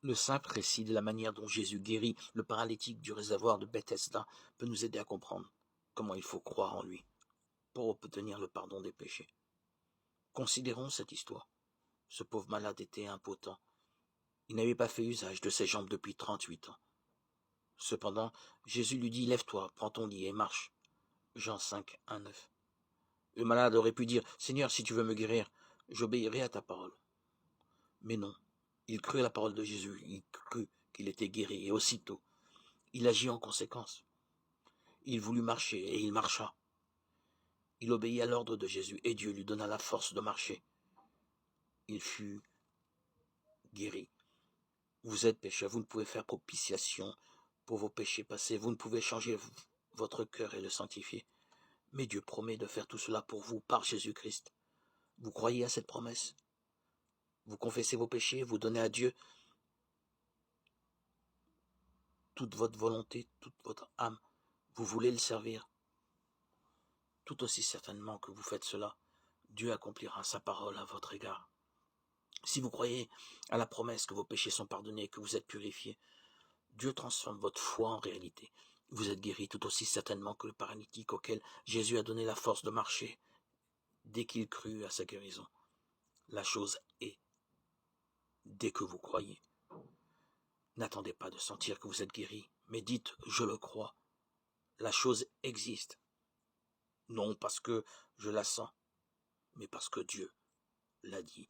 Le simple récit de la manière dont Jésus guérit le paralytique du réservoir de Bethesda peut nous aider à comprendre comment il faut croire en lui pour obtenir le pardon des péchés. Considérons cette histoire. Ce pauvre malade était impotent. Il n'avait pas fait usage de ses jambes depuis 38 ans. Cependant, Jésus lui dit « Lève-toi, prends ton lit et marche ». Jean 5, 1, 9. Le malade aurait pu dire « Seigneur, si tu veux me guérir, j'obéirai à ta parole ». Mais non, il crut à la parole de Jésus, il crut qu'il était guéri, et aussitôt, il agit en conséquence. Il voulut marcher, et il marcha. Il obéit à l'ordre de Jésus, et Dieu lui donna la force de marcher. Il fut guéri. Vous êtes pécheur, vous ne pouvez faire propitiation pour vos péchés passés, vous ne pouvez changer votre cœur et le sanctifier. Mais Dieu promet de faire tout cela pour vous par Jésus-Christ. Vous croyez à cette promesse? Vous confessez vos péchés, vous donnez à Dieu toute votre volonté, toute votre âme. Vous voulez le servir. Tout aussi certainement que vous faites cela, Dieu accomplira sa parole à votre égard. Si vous croyez à la promesse que vos péchés sont pardonnés, que vous êtes purifiés, Dieu transforme votre foi en réalité. Vous êtes guéri tout aussi certainement que le paralytique auquel Jésus a donné la force de marcher dès qu'il crut à sa guérison. La chose est, dès que vous croyez, n'attendez pas de sentir que vous êtes guéri, mais dites « je le crois ». La chose existe. Non parce que je la sens, mais parce que Dieu l'a dit.